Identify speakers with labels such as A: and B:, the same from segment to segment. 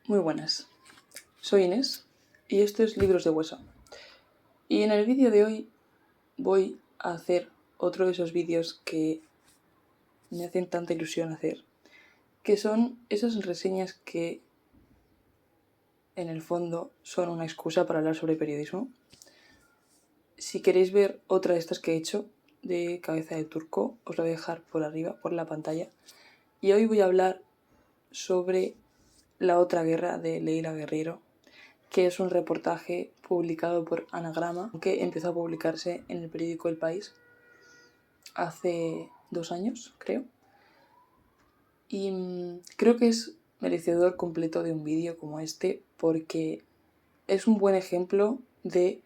A: Muy buenas, soy Inés y esto es Libros de Hueso. Y en el vídeo de hoy voy a hacer otro de esos vídeos que me hacen tanta ilusión hacer, que son esas reseñas que en el fondo son una excusa para hablar sobre periodismo. Si queréis ver otra de estas que he hecho, de Cabeza de Turco, os la voy a dejar por arriba, por la pantalla. Y hoy voy a hablar sobre La otra guerra de Leila Guerriero, que es un reportaje publicado por Anagrama, que empezó a publicarse en el periódico El País hace 2 años, creo. Y creo que es merecedor completo de un vídeo como este, porque es un buen ejemplo de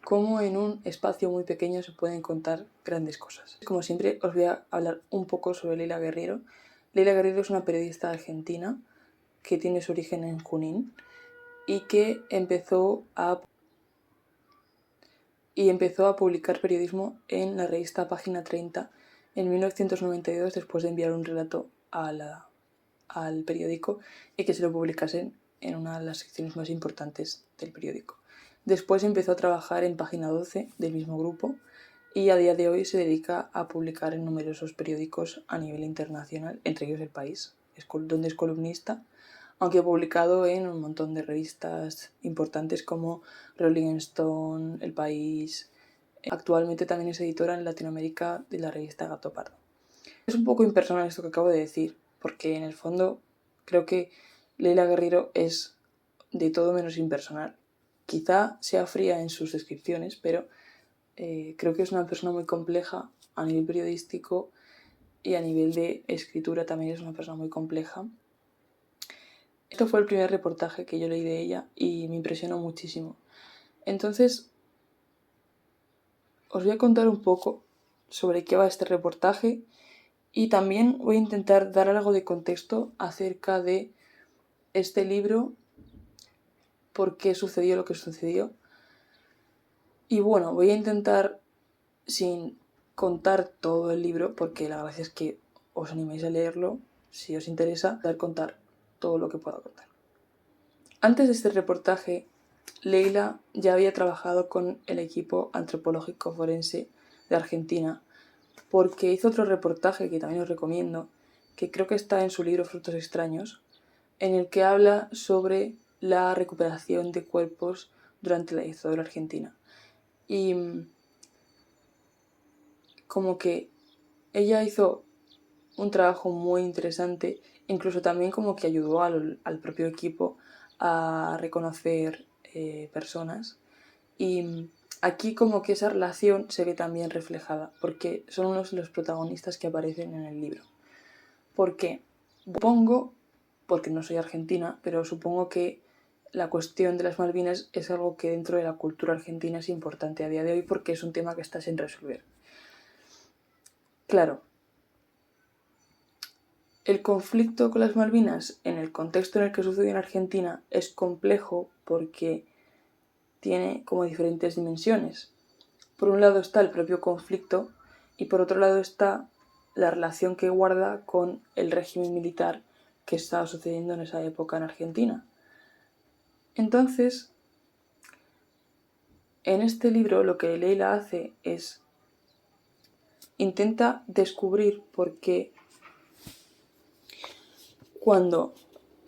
A: cómo en un espacio muy pequeño se pueden contar grandes cosas. Como siempre, os voy a hablar un poco sobre Leila Guerriero. Leila Guerriero es una periodista argentina que tiene su origen en Junín y que empezó a publicar periodismo en la revista Página 30 en 1992, después de enviar un relato al periódico y que se lo publicasen en una de las secciones más importantes del periódico. Después empezó a trabajar en Página 12 del mismo grupo y a día de hoy se dedica a publicar en numerosos periódicos a nivel internacional, entre ellos El País, donde es columnista, aunque ha publicado en un montón de revistas importantes como Rolling Stone, El País. Actualmente también es editora en Latinoamérica de la revista Gato Pardo. Es un poco impersonal esto que acabo de decir, porque en el fondo creo que Leila Guerriero es de todo menos impersonal. Quizá sea fría en sus descripciones, pero creo que es una persona muy compleja a nivel periodístico y a nivel de escritura también es una persona muy compleja. Esto fue el primer reportaje que yo leí de ella y me impresionó muchísimo. Entonces, os voy a contar un poco sobre qué va este reportaje y también voy a intentar dar algo de contexto acerca de este libro, por qué sucedió lo que sucedió. Y bueno, voy a intentar, sin contar todo el libro, porque la gracia es que os animéis a leerlo, si os interesa, contar todo lo que pueda contar. Antes de este reportaje, Leila ya había trabajado con el equipo antropológico forense de Argentina, porque hizo otro reportaje que también os recomiendo, que creo que está en su libro Frutos extraños, en el que habla sobre la recuperación de cuerpos durante la dictadura argentina. Y como que ella hizo un trabajo muy interesante, incluso también como que ayudó al propio equipo a reconocer personas. Y aquí como que esa relación se ve también reflejada, porque son unos de los protagonistas que aparecen en el libro. ¿Por qué? Supongo, porque no soy argentina, pero supongo que la cuestión de las Malvinas es algo que dentro de la cultura argentina es importante a día de hoy porque es un tema que está sin resolver. Claro, el conflicto con las Malvinas en el contexto en el que sucedió en Argentina es complejo porque tiene como diferentes dimensiones. Por un lado está el propio conflicto y por otro lado está la relación que guarda con el régimen militar que estaba sucediendo en esa época en Argentina. Entonces, en este libro lo que Leila hace es intenta descubrir por qué cuando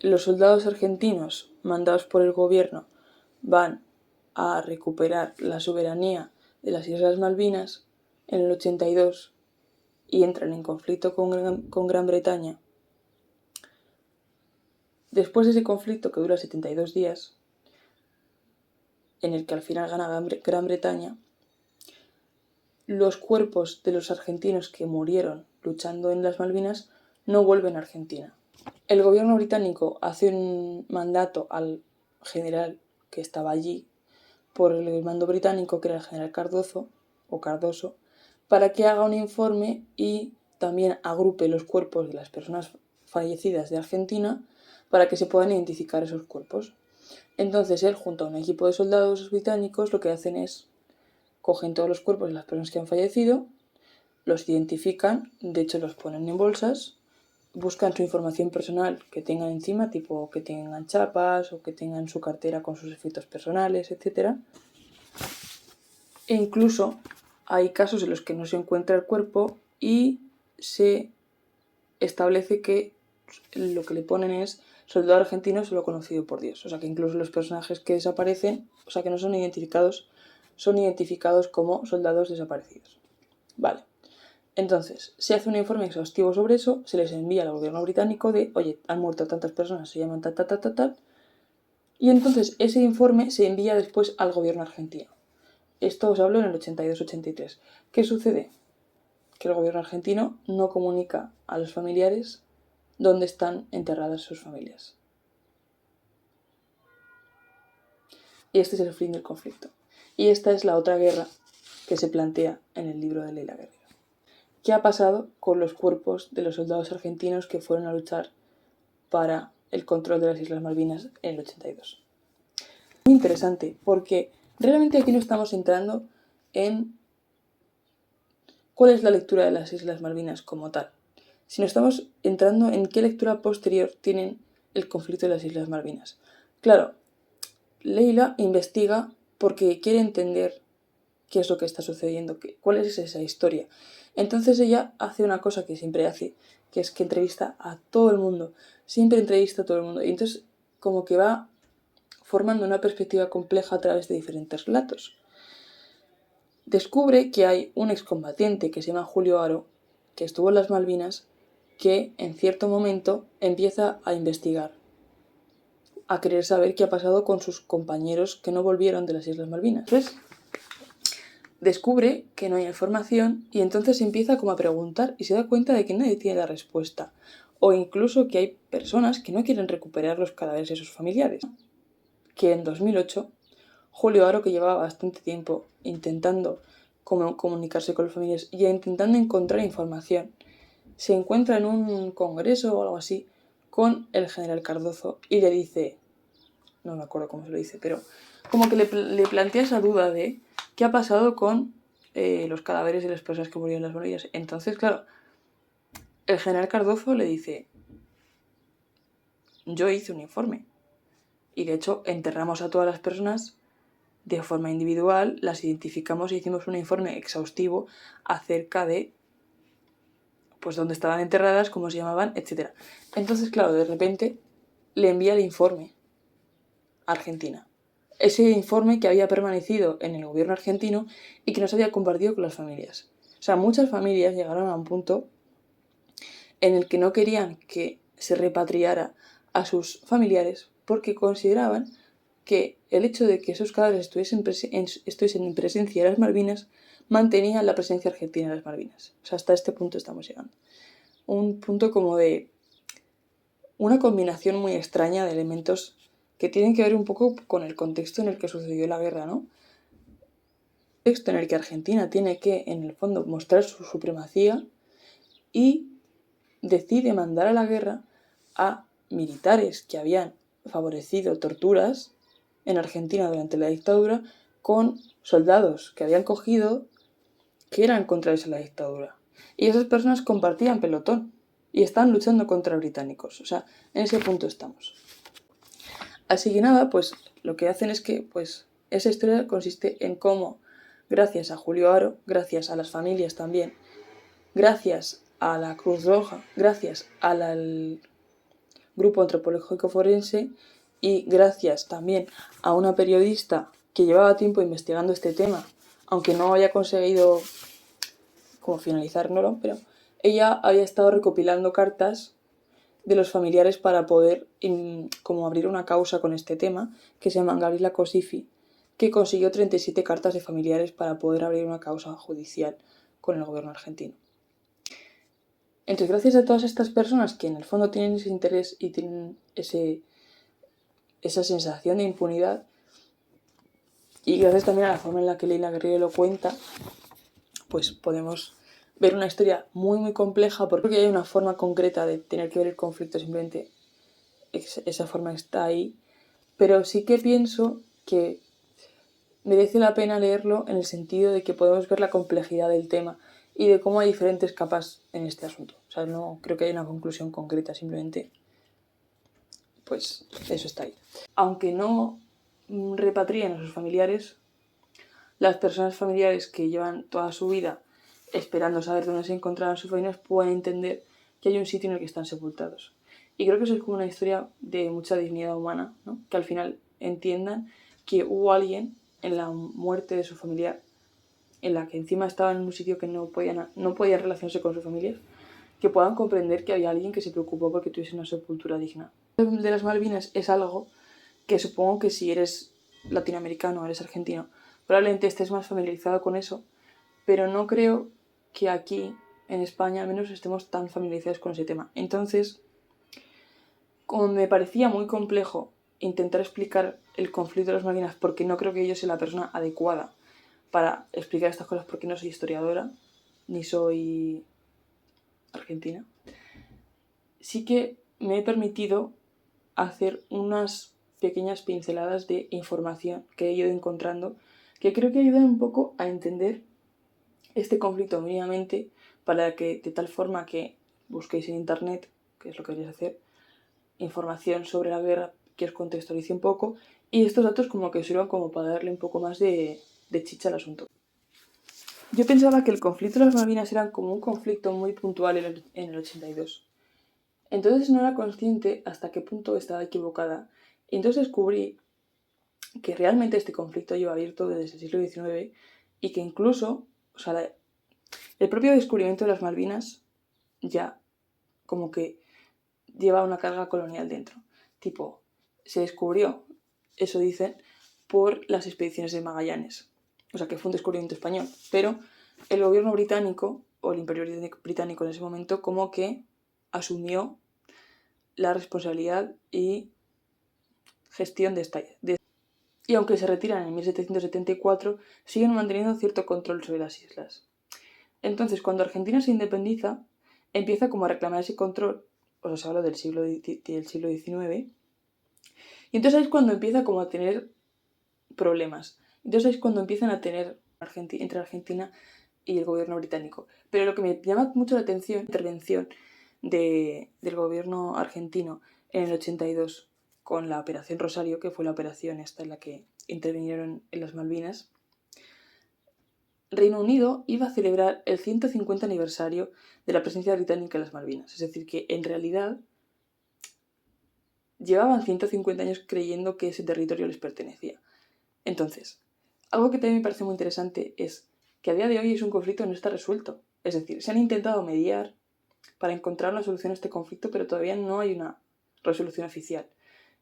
A: los soldados argentinos mandados por el gobierno van a recuperar la soberanía de las Islas Malvinas en el 82 y entran en conflicto con Gran Bretaña. Después de ese conflicto que dura 72 días, en el que al final gana Gran Bretaña, los cuerpos de los argentinos que murieron luchando en las Malvinas no vuelven a Argentina. El gobierno británico hace un mandato al general que estaba allí por el mando británico, que era el general Cardoso, para que haga un informe y también agrupe los cuerpos de las personas fallecidas de Argentina para que se puedan identificar esos cuerpos. Entonces él, junto a un equipo de soldados británicos, lo que hacen es cogen todos los cuerpos de las personas que han fallecido, los identifican, de hecho los ponen en bolsas buscan su información personal que tengan encima, tipo que tengan chapas o que tengan su cartera con sus efectos personales, etc. E incluso hay casos en los que no se encuentra el cuerpo y se establece que lo que le ponen es soldado argentino solo conocido por Dios. O sea que incluso los personajes que desaparecen, o sea que no son identificados como soldados desaparecidos. Vale. Entonces, se hace un informe exhaustivo sobre eso, se les envía al gobierno británico de, oye, han muerto tantas personas, se llaman tal, y entonces ese informe se envía después al gobierno argentino. Esto os hablo en el 82-83. ¿Qué sucede? Que el gobierno argentino no comunica a los familiares dónde están enterradas sus familias. Y este es el fin del conflicto. Y esta es la otra guerra que se plantea en el libro de Leila Guerrero. ¿Qué ha pasado con los cuerpos de los soldados argentinos que fueron a luchar para el control de las Islas Malvinas en el 82? Muy interesante, porque realmente aquí no estamos entrando en cuál es la lectura de las Islas Malvinas como tal, sino estamos entrando en qué lectura posterior tienen el conflicto de las Islas Malvinas. Claro, Leila investiga porque quiere entender qué es lo que está sucediendo, cuál es esa historia. Entonces ella hace una cosa que siempre hace, que es que entrevista a todo el mundo, siempre entrevista a todo el mundo, y entonces como que va formando una perspectiva compleja a través de diferentes relatos. Descubre que hay un excombatiente que se llama Julio Aro, que estuvo en las Malvinas, que en cierto momento empieza a investigar, a querer saber qué ha pasado con sus compañeros que no volvieron de las Islas Malvinas. Entonces, descubre que no hay información y entonces empieza como a preguntar y se da cuenta de que nadie tiene la respuesta. O incluso que hay personas que no quieren recuperar los cadáveres de sus familiares. Que en 2008, Julio Aro, que llevaba bastante tiempo intentando comunicarse con las familias y intentando encontrar información, se encuentra en un congreso o algo así con el general Cardozo y le dice, no me acuerdo cómo se lo dice, pero como que le plantea esa duda de qué ha pasado con los cadáveres de las personas que murieron en las Malvinas. Entonces, claro, el general Cardozo le dice, yo hice un informe y de hecho enterramos a todas las personas de forma individual, las identificamos y hicimos un informe exhaustivo acerca de pues dónde estaban enterradas, cómo se llamaban, etc. Entonces, claro, de repente le envía el informe a Argentina. Ese informe que había permanecido en el gobierno argentino y que no se había compartido con las familias. O sea, muchas familias llegaron a un punto en el que no querían que se repatriara a sus familiares porque consideraban que el hecho de que esos cadáveres estuviesen en presencia de las Malvinas mantenía la presencia argentina en las Malvinas. O sea, hasta este punto estamos llegando. Un punto como de una combinación muy extraña de elementos que tienen que ver un poco con el contexto en el que sucedió la guerra, ¿no? Un contexto en el que Argentina tiene que, en el fondo, mostrar su supremacía y decide mandar a la guerra a militares que habían favorecido torturas en Argentina durante la dictadura con soldados que habían cogido que eran contrarios a la dictadura. Y esas personas compartían pelotón y estaban luchando contra británicos. O sea, en ese punto estamos. Así que nada, pues lo que hacen es que pues esa historia consiste en cómo, gracias a Julio Aro, gracias a las familias también, gracias a la Cruz Roja, gracias al Grupo Antropológico Forense y gracias también a una periodista que llevaba tiempo investigando este tema, aunque no haya conseguido como finalizárnoslo, pero ella había estado recopilando cartas de los familiares para poder como abrir una causa con este tema, que se llama Gabriela Cosifi, que consiguió 37 cartas de familiares para poder abrir una causa judicial con el gobierno argentino. Entonces, gracias a todas estas personas que en el fondo tienen ese interés y tienen esa sensación de impunidad, y gracias también a la forma en la que Leila Guerrero lo cuenta, pues podemos ver una historia muy muy compleja, porque hay una forma concreta de tener que ver el conflicto, simplemente esa forma está ahí, pero sí que pienso que merece la pena leerlo en el sentido de que podemos ver la complejidad del tema y de cómo hay diferentes capas en este asunto. O sea, no creo que haya una conclusión concreta, simplemente pues eso está ahí. Aunque no repatrien a sus familiares, las personas familiares que llevan toda su vida esperando saber dónde se encontraban sus familiares pueden entender que hay un sitio en el que están sepultados. Y creo que eso es como una historia de mucha dignidad humana, ¿no? Que al final entiendan que hubo alguien en la muerte de su familiar, en la que encima estaba en un sitio que no podían relacionarse con su familia, que puedan comprender que había alguien que se preocupó porque tuviese una sepultura digna. El de las Malvinas es algo que supongo que si eres latinoamericano o eres argentino, probablemente estés más familiarizado con eso, pero no creo que aquí, en España, al menos estemos tan familiarizados con ese tema. Entonces, como me parecía muy complejo intentar explicar el conflicto de las Malvinas, porque no creo que yo sea la persona adecuada para explicar estas cosas, porque no soy historiadora, ni soy argentina, sí que me he permitido hacer unas pequeñas pinceladas de información que he ido encontrando, que creo que ayudan un poco a entender este conflicto mínimamente, para que de tal forma que busquéis en internet, que es lo que queréis hacer, información sobre la guerra que os contextualice un poco, y estos datos como que sirvan como para darle un poco más de chicha al asunto. Yo pensaba que el conflicto de las Malvinas era como un conflicto muy puntual en el 82. Entonces no era consciente hasta qué punto estaba equivocada. Y entonces descubrí que realmente este conflicto lleva abierto desde el siglo XIX y que incluso, o sea, el propio descubrimiento de las Malvinas ya como que lleva una carga colonial dentro. Tipo, se descubrió, eso dicen, por las expediciones de Magallanes. O sea, que fue un descubrimiento español. Pero el gobierno británico, o el imperio británico en ese momento, como que asumió la responsabilidad y gestión de esta. Y aunque se retiran en 1774, siguen manteniendo cierto control sobre las islas. Entonces, cuando Argentina se independiza, empieza como a reclamar ese control, o sea, se habla del siglo XIX, y entonces ahí es cuando empieza como a tener problemas. Entonces ahí es cuando empiezan a tener entre Argentina y el gobierno británico. Pero lo que me llama mucho la atención, la intervención del gobierno argentino en el 82 con la Operación Rosario, que fue la operación esta en la que intervinieron en las Malvinas, Reino Unido iba a celebrar el 150 aniversario de la presencia británica en las Malvinas. Es decir, que en realidad llevaban 150 años creyendo que ese territorio les pertenecía. Entonces, algo que también me parece muy interesante es que a día de hoy es un conflicto que no está resuelto. Es decir, se han intentado mediar para encontrar una solución a este conflicto, pero todavía no hay una resolución oficial.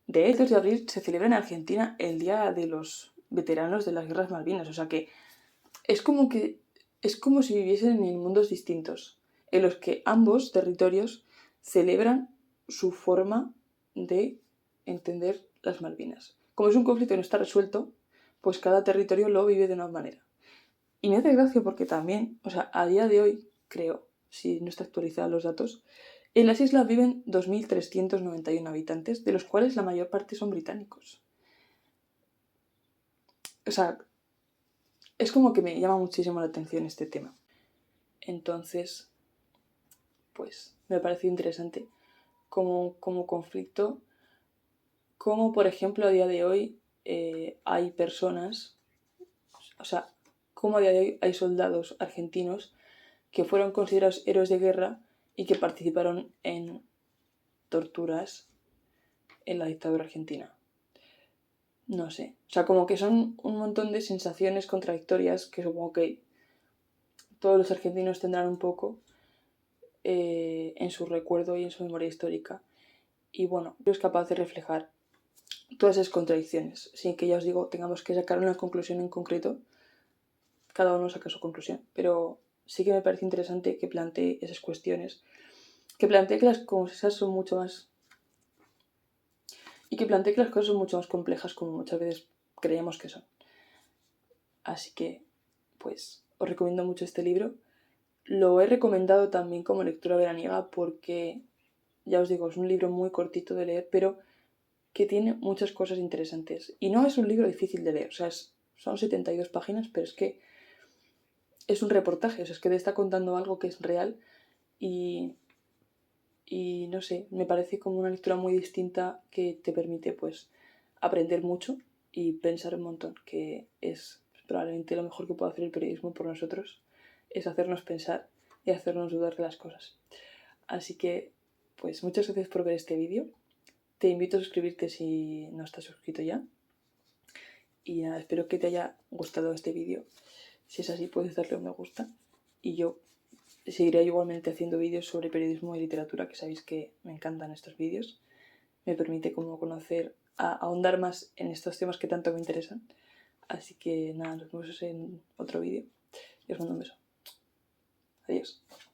A: De hecho, el 2 de abril se celebra en Argentina el Día de los Veteranos de las Guerras Malvinas. O sea que es como si viviesen en mundos distintos, en los que ambos territorios celebran su forma de entender las Malvinas. Como es un conflicto que no está resuelto, pues cada territorio lo vive de una manera. Y me hace gracia porque también, o sea, a día de hoy, creo, si no está actualizado los datos, en las islas viven 2.391 habitantes, de los cuales la mayor parte son británicos. O sea, es como que me llama muchísimo la atención este tema. Entonces, pues me parece interesante como conflicto, como por ejemplo a día de hoy hay personas, o sea, como a día de hoy hay soldados argentinos que fueron considerados héroes de guerra y que participaron en torturas en la dictadura argentina. No sé, o sea, como que son un montón de sensaciones contradictorias que supongo que todos los argentinos tendrán un poco en su recuerdo y en su memoria histórica. Y bueno, es capaz de reflejar todas esas contradicciones, sin que ya os digo, tengamos que sacar una conclusión en concreto. Cada uno saca su conclusión, pero sí que me parece interesante que plantee esas cuestiones, que plantee que las cosas son mucho más... y que plantee que las cosas son mucho más complejas como muchas veces creemos que son. Así que, pues, os recomiendo mucho este libro. Lo he recomendado también como lectura veraniega porque, ya os digo, es un libro muy cortito de leer, pero que tiene muchas cosas interesantes. Y no es un libro difícil de leer, o sea, son 72 páginas, pero es que es un reportaje, o sea, es que te está contando algo que es real y no sé, me parece como una lectura muy distinta que te permite pues aprender mucho y pensar un montón, que es probablemente lo mejor que puede hacer el periodismo por nosotros, es hacernos pensar y hacernos dudar de las cosas. Así que, pues muchas gracias por ver este vídeo. Te invito a suscribirte si no estás suscrito ya. Y nada, espero que te haya gustado este vídeo. Si es así, puedes darle un me gusta. Y yo seguiré igualmente haciendo vídeos sobre periodismo y literatura, que sabéis que me encantan estos vídeos. Me permite como conocer, ahondar más en estos temas que tanto me interesan. Así que nada, nos vemos en otro vídeo y os mando un beso. Adiós.